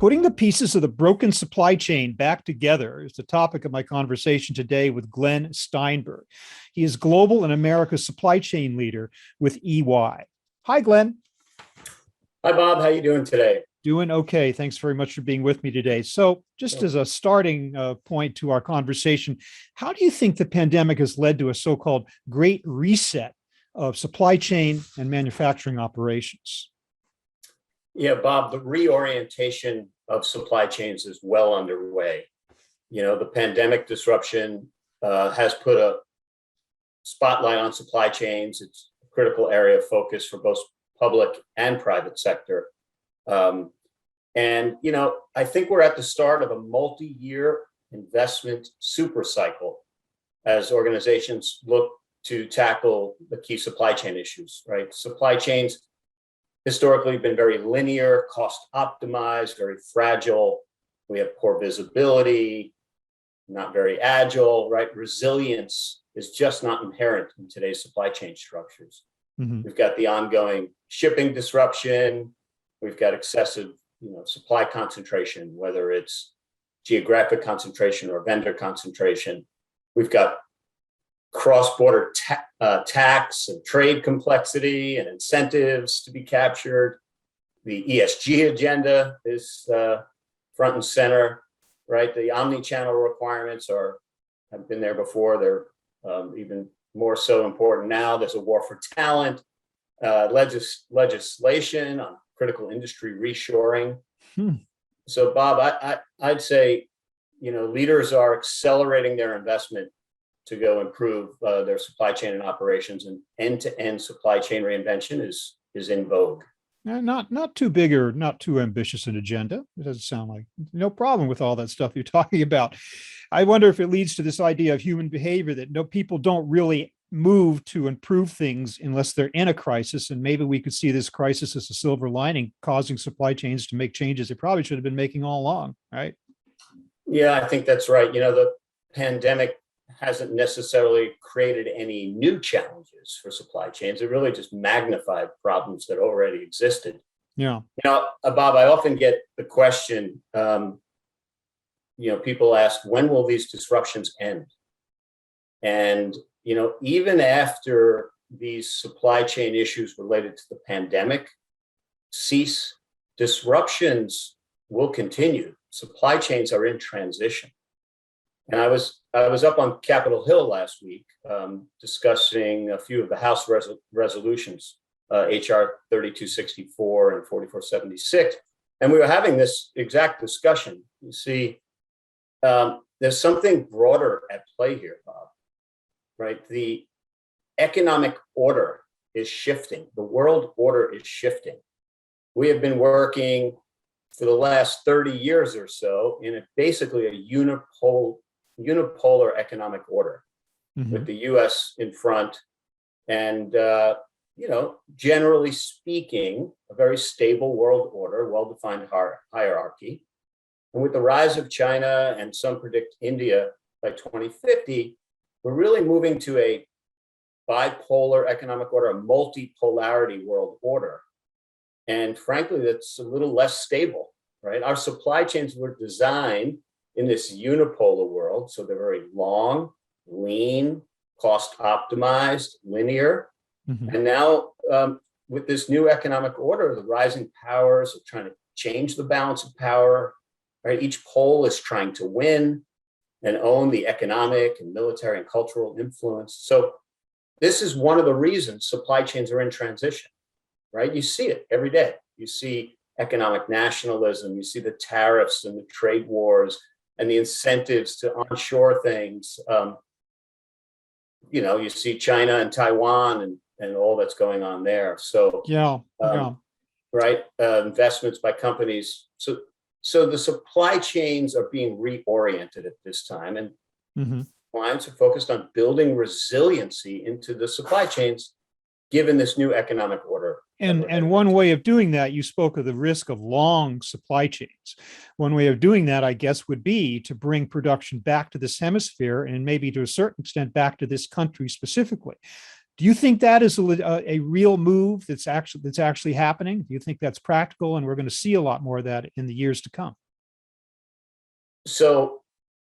Putting the pieces of the broken supply chain back together is the topic of my conversation today with Glenn Steinberg. He is Global and America's supply chain leader with EY. Hi, Glenn. Hi, Bob. How are you doing today? Doing okay. Thanks very much for being with me today. So just as a starting point to our conversation, how do you think the pandemic has led to a so-called great reset of supply chain and manufacturing operations? Yeah, Bob, the reorientation of supply chains is well underway. The pandemic disruption has put a spotlight on supply chains. It's a critical area of focus for both public and private sector. I think we're at the start of a multi-year investment super cycle as organizations look to tackle the key supply chain issues, right? Supply chains historically been very linear, cost optimized, very fragile. We have poor visibility, not very agile, right? Resilience is just not inherent in today's supply chain structures. Mm-hmm. We've got the ongoing shipping disruption. We've got excessive, supply concentration, whether it's geographic concentration or vendor concentration. We've got cross-border tax and trade complexity and incentives to be captured. The ESG agenda is front and center, right? The omni-channel requirements have been there before. They're even more so important now. There's a war for talent, legislation on critical industry reshoring. So, Bob, I'd say, leaders are accelerating their investment to go improve their supply chain and operations, and end-to-end supply chain reinvention is in vogue. Not too big or not too ambitious an agenda. It doesn't sound like. No problem with all that stuff you're talking about. I wonder if it leads to this idea of human behavior that people don't really move to improve things unless they're in a crisis, and maybe we could see this crisis as a silver lining, causing supply chains to make changes they probably should have been making all along, right? Yeah, I think that's right. The pandemic hasn't necessarily created any new challenges for supply chains. It really just magnified problems that already existed. Yeah. Bob, I often get the question, people ask, when will these disruptions end? And, even after these supply chain issues related to the pandemic cease, disruptions will continue. Supply chains are in transition. And I was up on Capitol Hill last week discussing a few of the House resolutions, HR 3264 and 4476, and we were having this exact discussion. You see, there's something broader at play here, Bob, right? The economic order is shifting. The world order is shifting. We have been working for the last 30 years or so in basically a unipolar economic order, with the U.S. in front, and generally speaking, a very stable world order, well-defined hierarchy. And with the rise of China, and some predict India by 2050, we're really moving to a bipolar economic order, a multipolarity world order. And frankly, that's a little less stable, right? Our supply chains were designed in this unipolar world, so they're very long, lean, cost optimized, linear. And now with this new economic order, the rising powers are trying to change the balance of power, right? Each pole is trying to win and own the economic and military and cultural influence. So this is one of the reasons supply chains are in transition, right? You see it every day. You see economic nationalism, you see the tariffs and the trade wars and the incentives to onshore things. You see China and Taiwan and all that's going on there. So right, investments by companies. So the supply chains are being reoriented at this time, and clients are focused on building resiliency into the supply chains, given this new economic order. And one way of doing that, you spoke of the risk of long supply chains. One way of doing that, I guess, would be to bring production back to this hemisphere, and maybe to a certain extent back to this country specifically. Do you think that is a real move that's actually happening? Do you think that's practical, and we're going to see a lot more of that in the years to come? So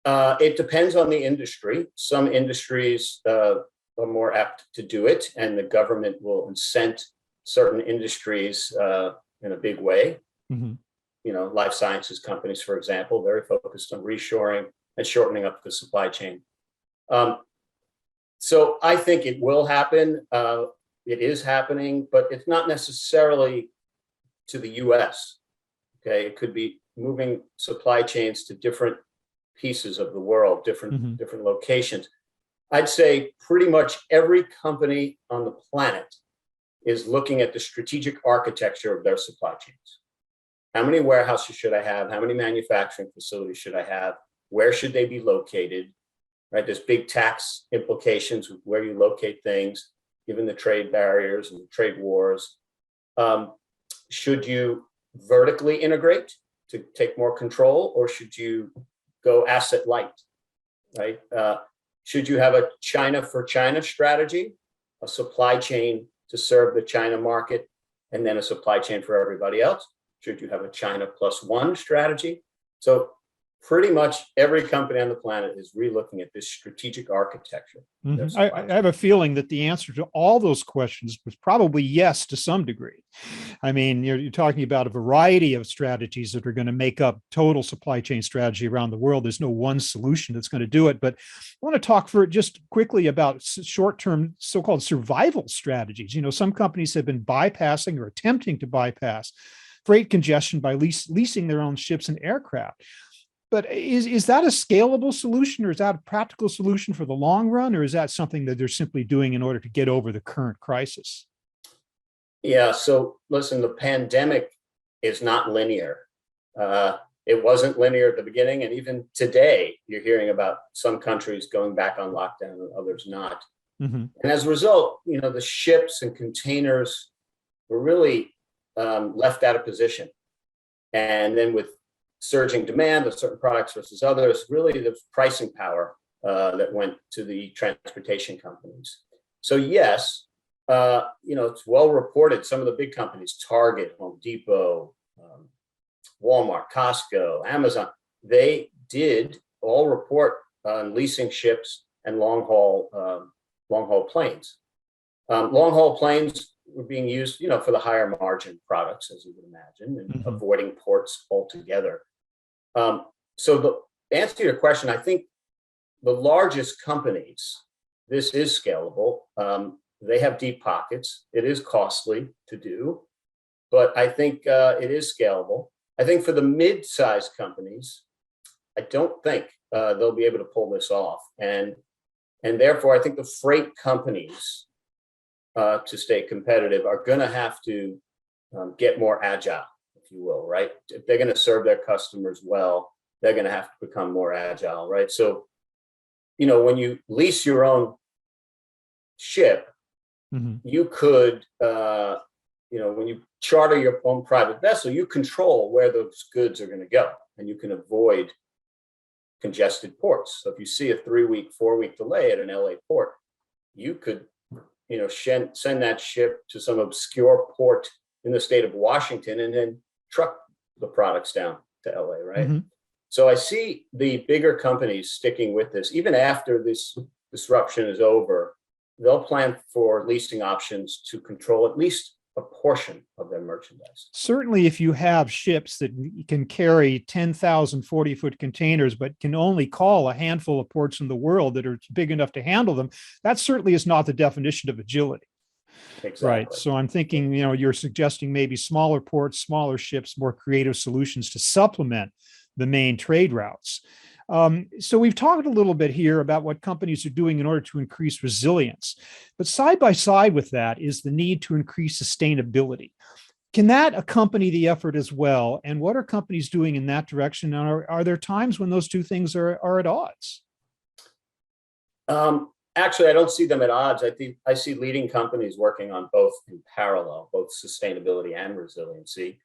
it depends on the industry. Some industries are more apt to do it, and the government will incent certain industries in a big way. Mm-hmm. Life sciences companies, for example, very focused on reshoring and shortening up the supply chain. So I think it will happen. It is happening, but it's not necessarily to the US. Okay, it could be moving supply chains to different pieces of the world, different locations. I'd say pretty much every company on the planet is looking at the strategic architecture of their supply chains. How many warehouses should I have? How many manufacturing facilities should I have? Where should they be located? Right? There's big tax implications with where you locate things, given the trade barriers and the trade wars. Should you vertically integrate to take more control, or should you go asset light? Right? Should you have a China for China strategy, a supply chain to serve the China market, and then a supply chain for everybody else? Should you have a China plus one strategy? So pretty much every company on the planet is relooking at this strategic architecture. Mm-hmm. I have a feeling that the answer to all those questions was probably yes to some degree. I mean, you're talking about a variety of strategies that are going to make up total supply chain strategy around the world. There's no one solution that's going to do it. But I want to talk for just quickly about short-term so-called survival strategies. Some companies have been bypassing or attempting to bypass freight congestion by leasing their own ships and aircraft. But is that a scalable solution, or is that a practical solution for the long run, or is that something that they're simply doing in order to get over the current crisis? Yeah, so listen, the pandemic is not linear. It wasn't linear at the beginning, and even today, you're hearing about some countries going back on lockdown and others not. Mm-hmm. And as a result, the ships and containers were really left out of position. And then with surging demand of certain products versus others, really the pricing power that went to the transportation companies. So yes, it's well reported. Some of the big companies, Target, Home Depot, Walmart, Costco, Amazon, they did all report on leasing ships and long haul planes. Long haul planes were being used, for the higher margin products, as you would imagine, and avoiding ports altogether. So the answer to your question, I think the largest companies, this is scalable. They have deep pockets. It is costly to do, but I think it is scalable. I think for the mid-sized companies, I don't think they'll be able to pull this off. And therefore, I think the freight companies, to stay competitive, are going to have to get more agile, if you will, right? If they're going to serve their customers well, they're going to have to become more agile, right? So, when you lease your own ship, you could, when you charter your own private vessel, you control where those goods are going to go, and you can avoid congested ports. So if you see a 3-week, 4-week delay at an LA port, you could, send that ship to some obscure port in the state of Washington and then truck the products down to LA, right? Mm-hmm. So I see the bigger companies sticking with this. Even after this disruption is over, they'll plan for leasing options to control at least a portion of their merchandise. Certainly, if you have ships that can carry 10,000 40-foot containers, but can only call a handful of ports in the world that are big enough to handle them, that certainly is not the definition of agility. Exactly. Right. So I'm thinking, you're suggesting maybe smaller ports, smaller ships, more creative solutions to supplement the main trade routes. So we've talked a little bit here about what companies are doing in order to increase resilience, but side by side with that is the need to increase sustainability. Can that accompany the effort as well? And what are companies doing in that direction? And are there times when those two things are at odds? Actually, I don't see them at odds. I see leading companies working on both in parallel, both sustainability and resiliency.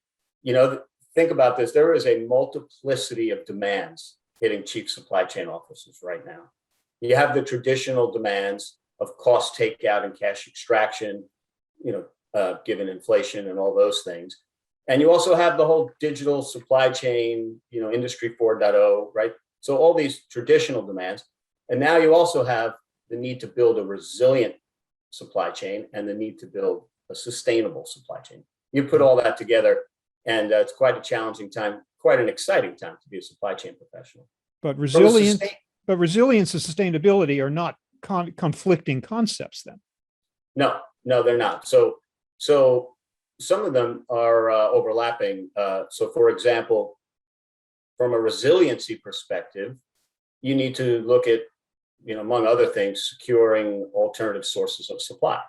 Think about this. There is a multiplicity of demands hitting chief supply chain officers right now. You have the traditional demands, of cost takeout and cash extraction, given inflation and all those things. And you also have the whole digital supply chain, industry 4.0, right? So all these traditional demands. And now you also have the need to build a resilient supply chain and the need to build a sustainable supply chain. You put all that together, and it's quite a challenging time, quite an exciting time to be a supply chain professional. But resilience and sustainability are not conflicting concepts then. No, they're not. So some of them are overlapping. So for example, from a resiliency perspective, you need to look at, among other things, securing alternative sources of supply,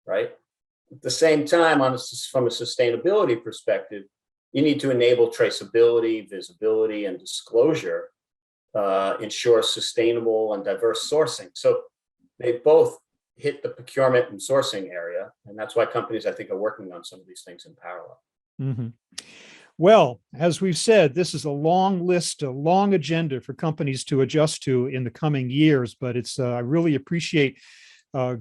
right? At the same time, from a sustainability perspective, you need to enable traceability, visibility, and disclosure, ensure sustainable and diverse sourcing. So they both hit the procurement and sourcing area. And that's why companies, I think, are working on some of these things in parallel. Mm-hmm. Well, as we've said, this is a long list, a long agenda for companies to adjust to in the coming years, but I really appreciate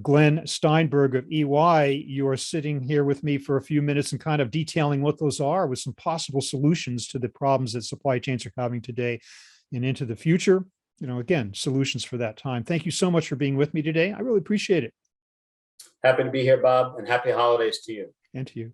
Glenn Steinberg of EY. You are sitting here with me for a few minutes and kind of detailing what those are with some possible solutions to the problems that supply chains are having today and into the future. Again, solutions for that time. Thank you so much for being with me today. I really appreciate it. Happy to be here, Bob, and happy holidays to you. And to you.